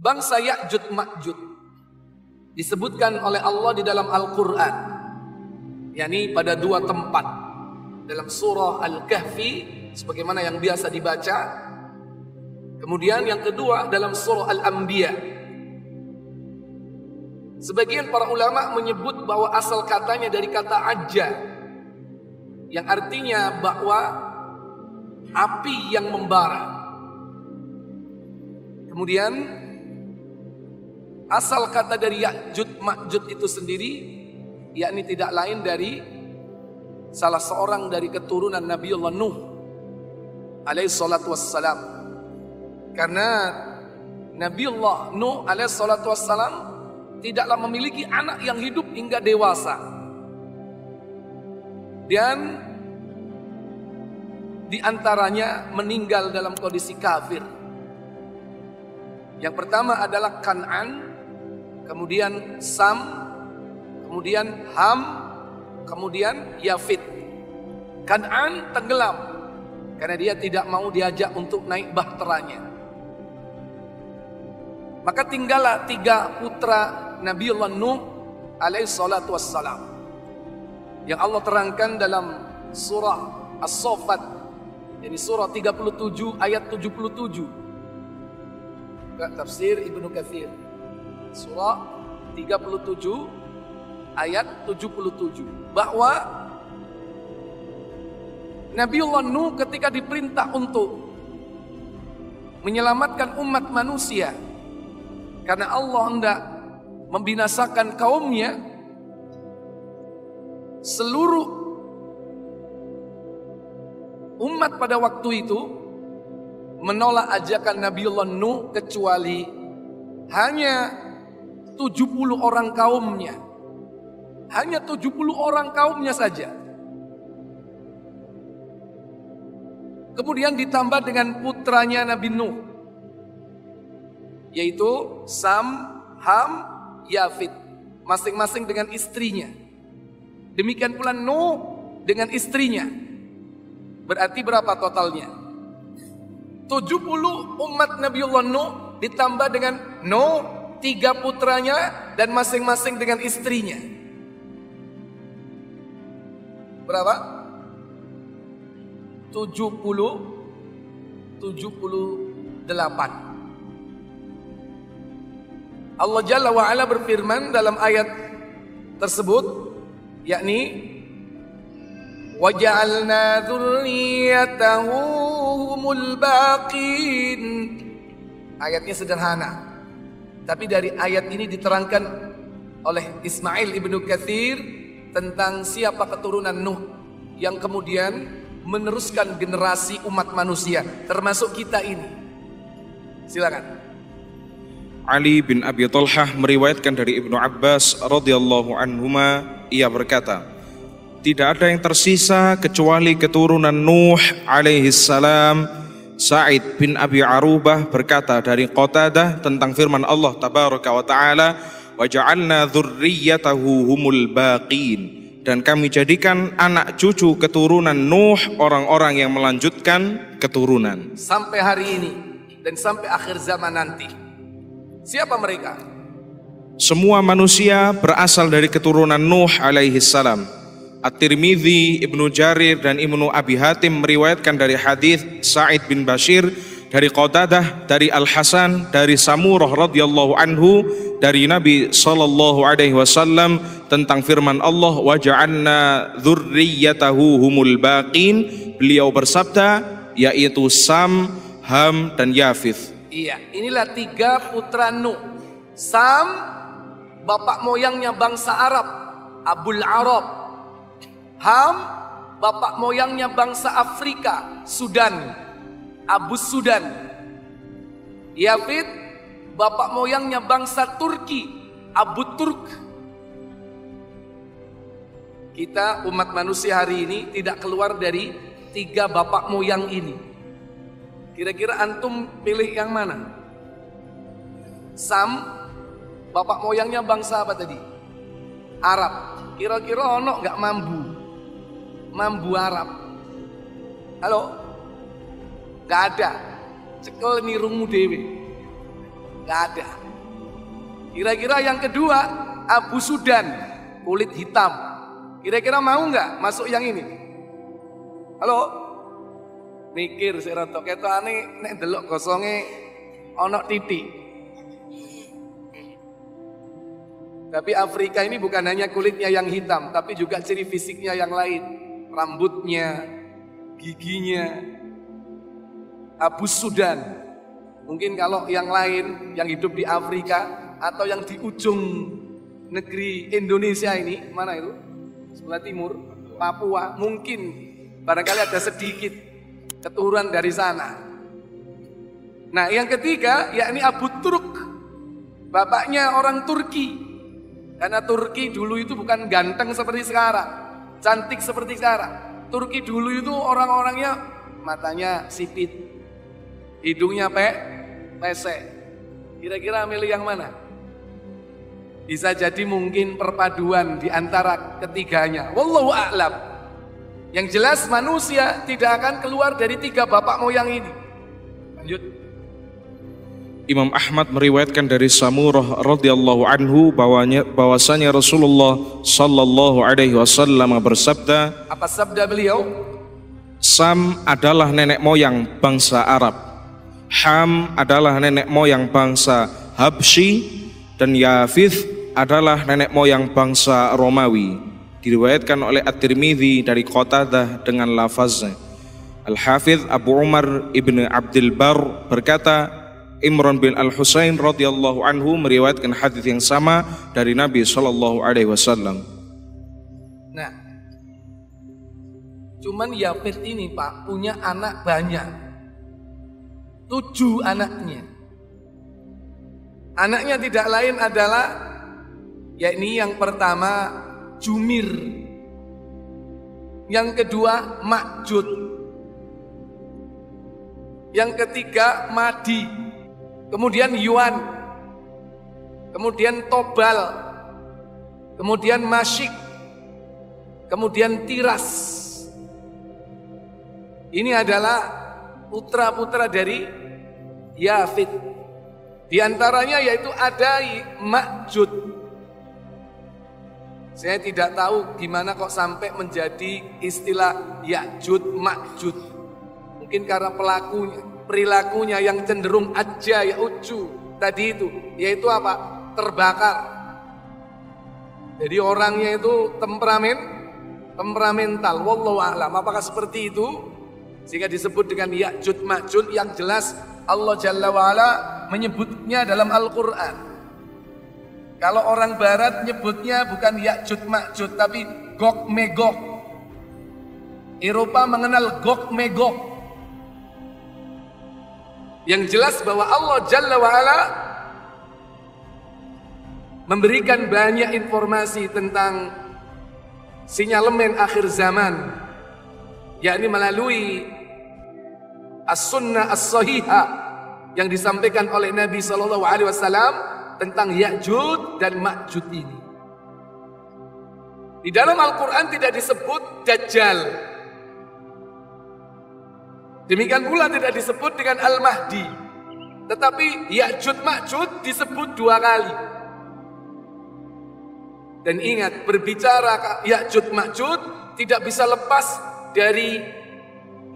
bangsa Ya'juj Ma'juj disebutkan oleh Allah di dalam Al-Quran, yakni pada dua tempat, dalam surah Al-Kahfi sebagaimana yang biasa dibaca, kemudian yang kedua dalam surah Al-Anbiya. Sebagian para ulama menyebut bahwa asal katanya dari kata ajja, yang artinya bahwa api yang membara. Kemudian asal kata dari Ya'juj Ma'juj itu sendiri, yakni tidak lain dari salah seorang dari keturunan Nabiullah Nuh alaihi salatu wassalam. Karena Nabiullah Nuh alaihi salatu wassalam tidaklah memiliki anak yang hidup hingga dewasa. Dan di antaranya meninggal dalam kondisi kafir. Yang pertama adalah Kan'an, kemudian Sam, kemudian Ham, kemudian Yafid. Kan'an tenggelam karena dia tidak mau diajak untuk naik bahteranya. Maka tinggallah 3 putra Nabiullah Nuh alaihi salatu wassalam, yang Allah terangkan dalam surah As-Saffat, jadi surah 37 ayat 77. Tafsir Ibnu Katsir, surah 37 ayat 77, bahwa Nabiullah Nuh ketika diperintah untuk menyelamatkan umat manusia karena Allah hendak membinasakan kaumnya, seluruh umat pada waktu itu menolak ajakan Nabiullah Nuh kecuali hanya 70 orang kaumnya. Hanya 70 orang kaumnya saja. Kemudian ditambah dengan putranya Nabi Nuh, yaitu Sam, Ham, Yafid, masing-masing dengan istrinya. Demikian pula Nuh dengan istrinya. Berarti berapa totalnya? 70 umat Nabiullah Nuh ditambah dengan Nuh, 3 putranya dan masing-masing dengan istrinya. Berapa? 78. Allah Jalla wa'ala berfirman dalam ayat tersebut, yakni وَجَعَلْنَا ذُرِّيَّتَهُ هُمُ الْبَاقِينَ. Ayatnya sederhana, tapi dari ayat ini diterangkan oleh Ismail Ibnu Katsir tentang siapa keturunan Nuh yang kemudian meneruskan generasi umat manusia, termasuk kita ini. Silakan. Ali bin Abi Thalhah meriwayatkan dari Ibnu Abbas radhiyallahu anhuma, ia berkata, tidak ada yang tersisa kecuali keturunan Nuh alaihi salam. Sa'id bin Abi Arubah berkata dari Qatadah tentang firman Allah tabaraka wa ta'ala, wa ja'alna dzurriyyatahu humul baqin, dan kami jadikan anak cucu keturunan Nuh orang-orang yang melanjutkan keturunan sampai hari ini dan sampai akhir zaman nanti. Siapa mereka? Semua manusia berasal dari keturunan Nuh alaihi salam. At-Tirmidzi, Ibnu Jarir dan Ibnu Abi Hatim meriwayatkan dari hadis Sa'id bin Bashir dari Qatadah, dari Al-Hasan, dari Samurah radhiyallahu anhu, dari Nabi sallallahu alaihi wasallam tentang firman Allah, wa ja'alna dzurriyyatahu humul baqin. Beliau bersabda, yaitu Sam, Ham dan Yafith. Iya, inilah 3 putra Nuh. Sam, bapak moyangnya bangsa Arab, Abul Arab. Ham, bapak moyangnya bangsa Afrika, Sudan, Abu Sudan. Yafid, bapak moyangnya bangsa Turki, Abu Turk. Kita umat manusia hari ini tidak keluar dari 3 bapak moyang ini. Kira-kira antum pilih yang mana? Sam, bapak moyangnya bangsa apa tadi? Arab. Kira-kira ono nggak Mambu Arab? Halo? Gak ada. Cekel nirungmu dewe. Nggak ada. Kira-kira yang kedua, Abu Sudan, kulit hitam. Kira-kira mau nggak masuk yang ini? Halo? Mikir sih rotok ketane nek delok gosonge ana titik. Tapi Afrika ini bukan hanya kulitnya yang hitam, tapi juga ciri fisiknya yang lain. Rambutnya, giginya. Abu Sudan. Mungkin kalau yang lain yang hidup di Afrika atau yang di ujung negeri Indonesia ini, mana itu? Sebelah timur, Papua, mungkin barangkali ada sedikit keturunan dari sana. Nah, yang ketiga yakni Abu Turk. Bapaknya orang Turki. Karena Turki dulu itu bukan ganteng seperti sekarang, cantik seperti sekarang. Turki dulu itu orang-orangnya matanya sipit, hidungnya pesek. Kira-kira milih yang mana? Bisa jadi mungkin perpaduan di antara ketiganya. Wallahu a'lam. Yang jelas manusia tidak akan keluar dari tiga bapak moyang ini. Lanjut. Imam Ahmad meriwayatkan dari Samurah radhiyallahu anhu bahwasanya Rasulullah sallallahu alaihi wasallam bersabda, apa sabda beliau? Sam adalah nenek moyang bangsa Arab, Ham adalah nenek moyang bangsa Habsyi, dan Yafith adalah nenek moyang bangsa Romawi. Diriwayatkan oleh At-Tirmidzi dari Qatadah dengan lafaznya. Al-Hafidz Abu Umar Ibn Abdul Bar berkata, Imran bin Al-Husain radhiyallahu anhu meriwayatkan hadis yang sama dari Nabi sallallahu alaihi wasallam. Nah, cuman Yafith ini Pak punya anak banyak, 7 anaknya. Anaknya tidak lain adalah, yakni yang pertama Jumir, yang kedua Ma'jud, yang ketiga Madi, kemudian Yuan, kemudian Tobal, kemudian Masyik, kemudian Tiras. Ini adalah putra-putra dari Yafith. Di antaranya yaitu ada Ma'jud. Saya tidak tahu gimana kok sampai menjadi istilah Ya'jud Ma'jud. Mungkin karena perilakunya yang cenderung aja ya uju tadi itu, yaitu apa? Terbakar. Jadi orangnya itu temperamental. Wallahu a'lam. Apakah seperti itu? Sehingga disebut dengan Ya'jud Ma'jud. Yang jelas Allah Jalla wa'ala menyebutnya dalam Al-Quran. Kalau orang barat nyebutnya bukan Ya'jud Ma'jud, tapi Gog Megog. Eropa mengenal Gog Megog. Yang jelas bahwa Allah Jalla wa'ala memberikan banyak informasi tentang sinyalemen akhir zaman, yakni melalui as-sunnah as-sahihah yang disampaikan oleh Nabi SAW tentang Ya'jud dan Ma'jud ini. Di dalam Al-Quran tidak disebut Dajjal. Demikian pula tidak disebut dengan Al-Mahdi. Tetapi Ya'jud Ma'jud disebut 2 kali. Dan ingat, berbicara Ya'jud Ma'jud tidak bisa lepas dari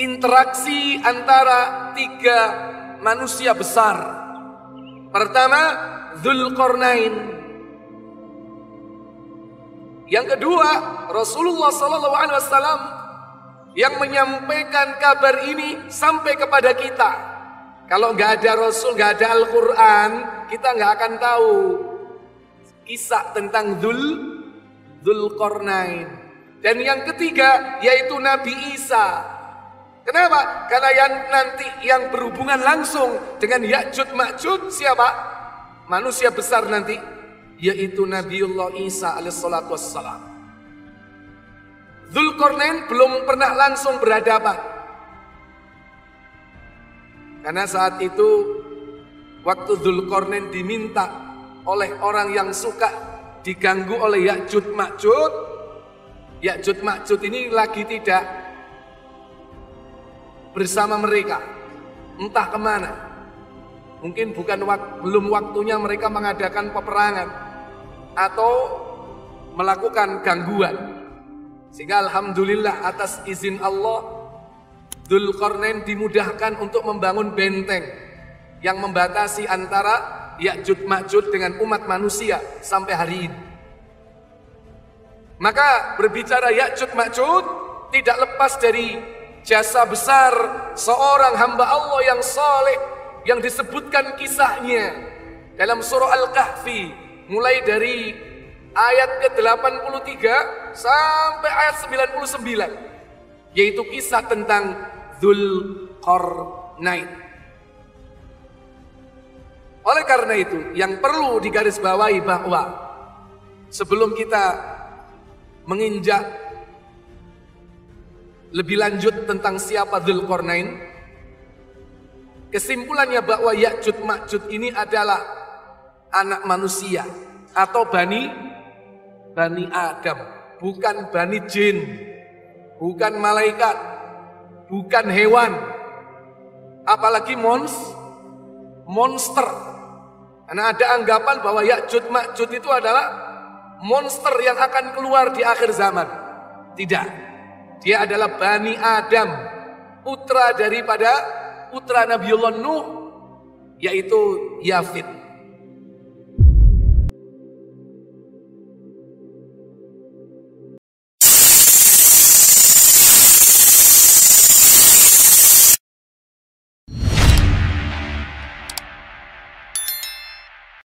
interaksi antara 3 manusia besar. Pertama, Dzulqarnain. Yang kedua, Rasulullah SAW yang menyampaikan kabar ini sampai kepada kita. Kalau nggak ada Rasul, nggak ada Al-Quran, kita nggak akan tahu kisah tentang Dzulqarnain. Dan yang ketiga yaitu Nabi Isa. Kenapa? Karena yang berhubungan langsung dengan Ya'jud Ma'jud siapa? Manusia besar nanti, yaitu Nabiullah Isa alaihissalatu wassalam. Dzulqarnain belum pernah langsung berhadapan. Karena saat itu waktu Dzulqarnain diminta oleh orang yang suka diganggu oleh Ya'jud Ma'jud, Ya'jud Ma'jud ini lagi tidak bersama mereka, entah kemana. Mungkin belum waktunya mereka mengadakan peperangan atau melakukan gangguan. Sehingga alhamdulillah atas izin Allah, Dzulqarnain dimudahkan untuk membangun benteng yang membatasi antara Ya'juj Ma'juj dengan umat manusia sampai hari ini. Maka berbicara Ya'juj Ma'juj tidak lepas dari jasa besar seorang hamba Allah yang saleh yang disebutkan kisahnya dalam surah Al-Kahfi mulai dari ayat ke-83 sampai ayat 99, yaitu kisah tentang Dzulqarnain. Oleh karena itu, yang perlu digarisbawahi bahwa sebelum kita menginjak lebih lanjut tentang siapa Dzulqarnain, kesimpulannya bahwa Ya'juj Ma'juj ini adalah anak manusia atau bani Adam, bukan bani jin, bukan malaikat, bukan hewan, apalagi monster. Karena ada anggapan bahwa Ya'juj Ma'juj itu adalah monster yang akan keluar di akhir zaman. Tidak. Dia adalah Bani Adam, putra daripada putra Nabiullah Nuh, yaitu Yafid.